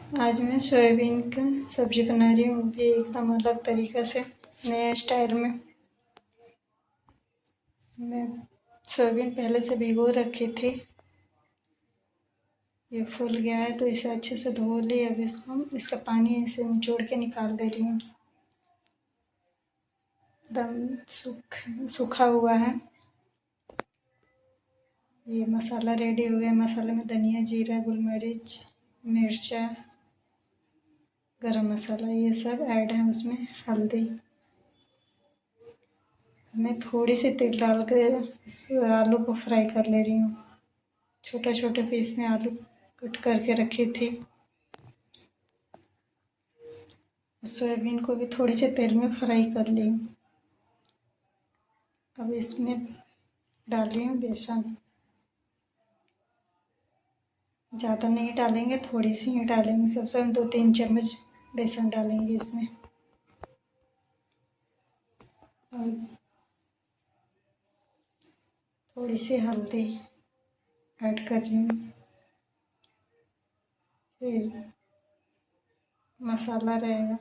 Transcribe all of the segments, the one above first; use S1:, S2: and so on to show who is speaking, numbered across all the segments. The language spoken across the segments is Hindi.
S1: आज मैं सोयाबीन का सब्ज़ी बना रही हूँ, वो भी एकदम अलग तरीक़े से, नया स्टाइल में। मैं सोयाबीन पहले से भिगो रखी थी। ये फूल गया है तो इसे अच्छे से धो ली। अब इसका पानी इसे निचोड़ के निकाल दे रही हूँ। एकदम सूखा हुआ है। ये मसाला रेडी हो गया। मसाले में धनिया, जीरा, गुलमरिच, मिर्चा, गरम मसाला, ये सब ऐड है उसमें। हल्दी। मैं थोड़ी सी तेल डाल कर इस आलू को फ्राई कर ले रही हूँ। छोटे छोटे पीस में आलू कट करके रखी थी। सोयाबीन को भी थोड़ी सी तेल में फ्राई कर ली हूँ। अब इसमें डाल रही हूँ बेसन। ज़्यादा नहीं डालेंगे, थोड़ी सी ही डालेंगे। कम से कम 2-3 चम्मच बेसन डालेंगे इसमें। और थोड़ी सी हल्दी ऐड कर रही हूँ। फिर मसाला रहेगा,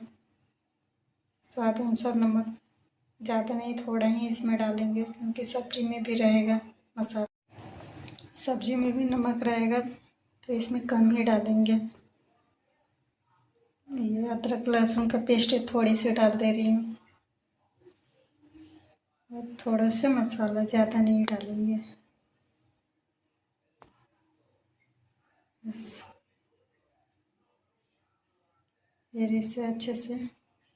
S1: स्वाद अनुसार नमक। ज़्यादा नहीं, थोड़ा ही इसमें डालेंगे क्योंकि सब्ज़ी में भी रहेगा मसाला। सब्ज़ी में भी नमक रहेगा तो इसमें कम ही डालेंगे। ये अदरक लहसुन का पेस्ट थोड़ी सी डाल दे रही हूँ। और थोड़ा सा मसाला, ज़्यादा नहीं डालेंगे। बस फिर इसे अच्छे से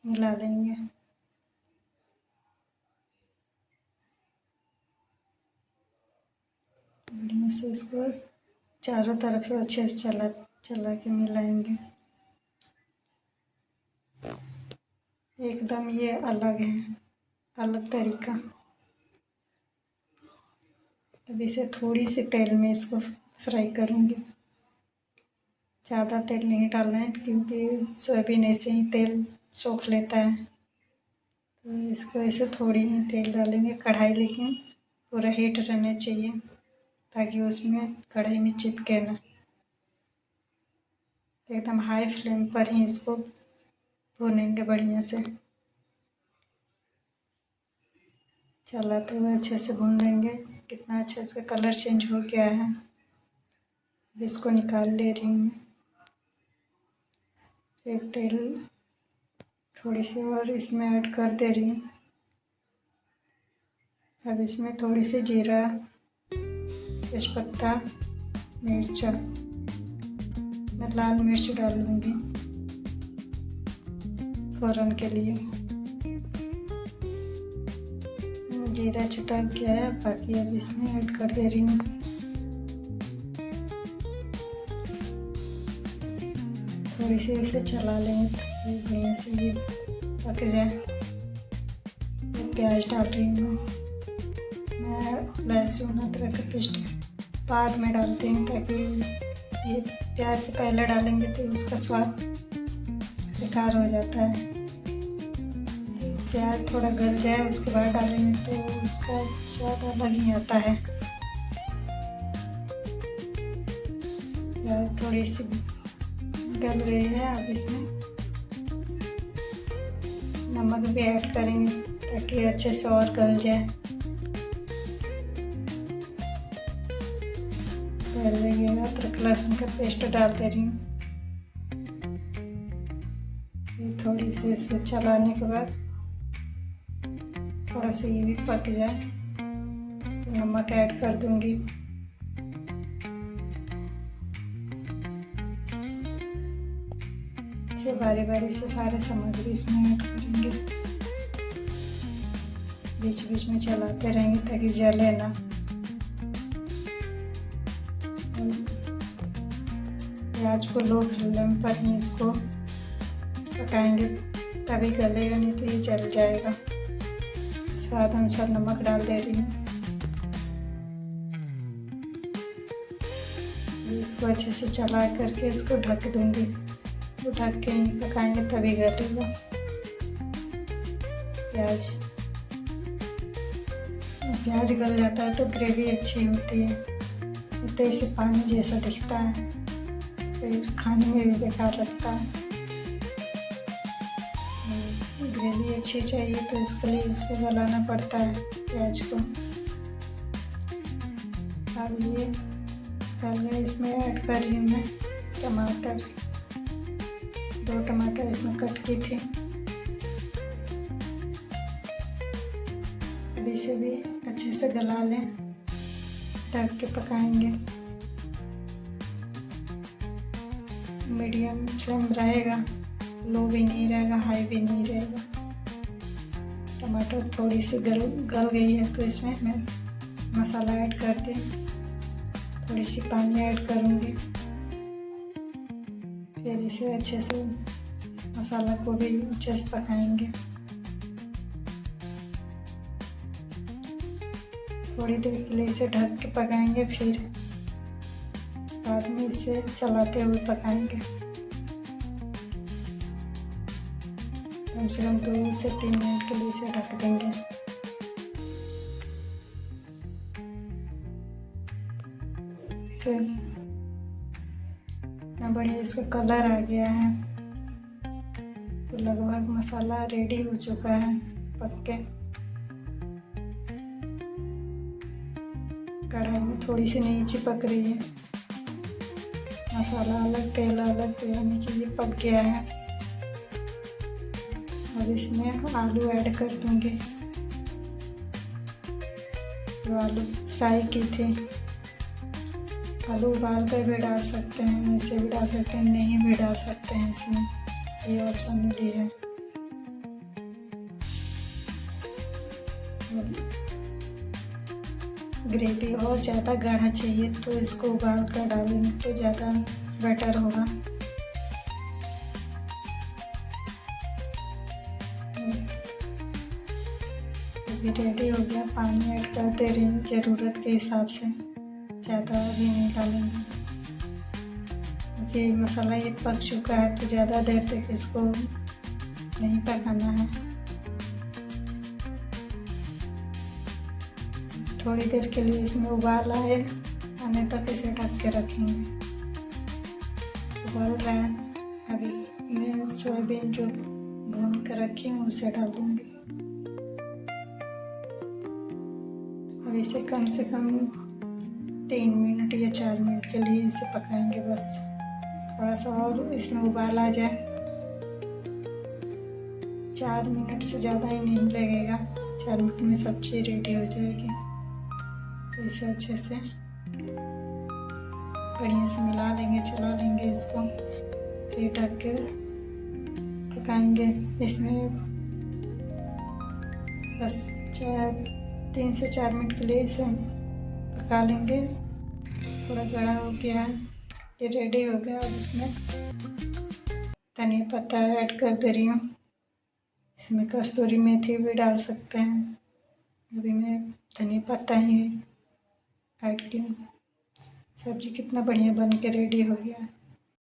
S1: मिला लेंगे। बढ़िया से इसको चारों तरफ से अच्छे से चला के मिलाएंगे। एकदम ये अलग है, अलग तरीका। अब इसे थोड़ी सी तेल में इसको फ्राई करूँगी। ज़्यादा तेल नहीं डालना है क्योंकि सोयाबीन ऐसे ही तेल सोख लेता है। तो इसको ऐसे थोड़ी ही तेल डालेंगे। कढ़ाई लेकिन पूरा हीट रहना चाहिए ताकि उसमें कढ़ाई में चिपके ना। एकदम हाई फ्लेम पर ही इसको भूनेंगे बढ़िया से। चलाते हुए अच्छे से भून लेंगे। कितना अच्छा इसका कलर चेंज हो गया है। अब इसको निकाल ले रही हूँ मैं। फिर तेल थोड़ी सी और इसमें ऐड कर दे रही हूँ। अब इसमें थोड़ी सी जीरा, तेजपत्ता, मिर्चा, मैं लाल मिर्च डालूँगी फ़ौरन के लिए। जीरा चटक गया है, बाकी अब इसमें ऐड कर दे रही हूँ। थोड़ी सी इसे चला लें बढ़िया से ये पक जाए। प्याज डाल रही हूँ मैं। लहसुन अदरक का पेस्ट बाद में डालती हूँ ताकि ये प्याज से पहले डालेंगे तो उसका स्वाद बेकार हो जाता है। प्याज थोड़ा गल जाए उसके बाद डालेंगे तो उसका स्वाद अलग ही आता है। प्याज थोड़ी सी गल गई है। अब इसमें नमक भी ऐड करेंगे ताकि अच्छे से और गल जाए। पहले ये अदरक लहसुन का पेस्ट डाल दे रही हूँ। थोड़ी सी इसे चलाने के बाद थोड़ा सा ये भी पक जाए तो नमक ऐड कर दूंगी। इसे बारी बारी से सारे सामग्री इसमें ऐड करेंगे। बीच बीच में चलाते रहेंगे ताकि जले ना। प्याज को लो फ्लेम पर ही इसको पकाएंगे, तभी गलेगा, नहीं तो ये जल जाएगा। स्वाद अनुसार नमक डाल दे रही हूँ। इसको अच्छे से चला करके इसको ढक दूंगी। इसको ढक के ही पकाएंगे तभी गलेगा प्याज गल जाता है तो ग्रेवी अच्छी होती है। तो इसे पानी जैसा दिखता है फिर खाने में भी बेकार लगता है। ग्रेवी अच्छी चाहिए तो इसके लिए इसको गलाना पड़ता है प्याज को। अब ये गल गया, इसमें ऐड कर रही हूँ मैं टमाटर। 2 टमाटर इसमें कट की थी। अब इसे भी अच्छे से गला लें, ढक के पकाएंगे। मीडियम फ्लेम रहेगा, लो भी नहीं रहेगा, हाई भी नहीं रहेगा। टमाटर थोड़ी सी गल गई है तो इसमें मैं मसाला ऐड कर दें। थोड़ी सी पानी ऐड करूँगी, फिर इसे अच्छे से मसाला को भी अच्छे से पकाएंगे। थोड़ी देर के लिए इसे ढक के पकाएंगे, फिर बाद में इसे चलाते हुए पकाएंगे। कम से कम 2 से 3 मिनट के लिए इसे ढक देंगे। फिर इतना बढ़िया इसका कलर आ गया है तो लगभग मसाला रेडी हो चुका है पक के। कढ़ाई में थोड़ी सी नहीं चिपक रही है, मसाला अलग तेल अलग, तो यानी कि ये पक गया है। अब इसमें आलू ऐड कर दूंगी। जो आलू फ्राई की थी, आलू उबाल कर भी डाल सकते हैं, ऐसे भी डाल सकते हैं, नहीं भी डाल सकते हैं, इसमें ये ऑप्शनली है। ग्रेवी और ज़्यादा गाढ़ा चाहिए तो इसको उबाल कर डालेंगे तो ज़्यादा बेटर होगा। अभी रेडी हो गया, पानी ऐड कर दे रही हूँ ज़रूरत के हिसाब से, ज़्यादा भी नहीं डालेंगे क्योंकि मसाला ये पक चुका है तो ज़्यादा देर तक इसको नहीं पकाना है। थोड़ी देर के लिए इसमें उबाल आने तक इसे ढक के रखेंगे। उबाल रहा है, अब इसमें सोयाबीन जो भून कर रखी हूँ उसे डाल दूँगी। अब इसे कम से कम 3 मिनट या 4 मिनट के लिए इसे पकाएंगे बस। थोड़ा सा और इसमें उबाल आ जाए, 4 मिनट से ज़्यादा ही नहीं लगेगा, 4 मिनट में सब्जी रेडी हो जाएगी। तो इसे अच्छे से बढ़िया से मिला लेंगे, चला लेंगे इसको, फिर ढक के पकाएंगे। इसमें बस 3 से 4 मिनट के लिए इसे पका लेंगे। थोड़ा गाढ़ा हो गया है, ये रेडी हो गया। अब इसमें धनिया पत्ता ऐड कर दे रही हूँ। इसमें कस्तूरी मेथी भी डाल सकते हैं, अभी मैं धनिया पत्ता ही ऐड की हूँ। सब्जी कितना बढ़िया बन के रेडी हो गया।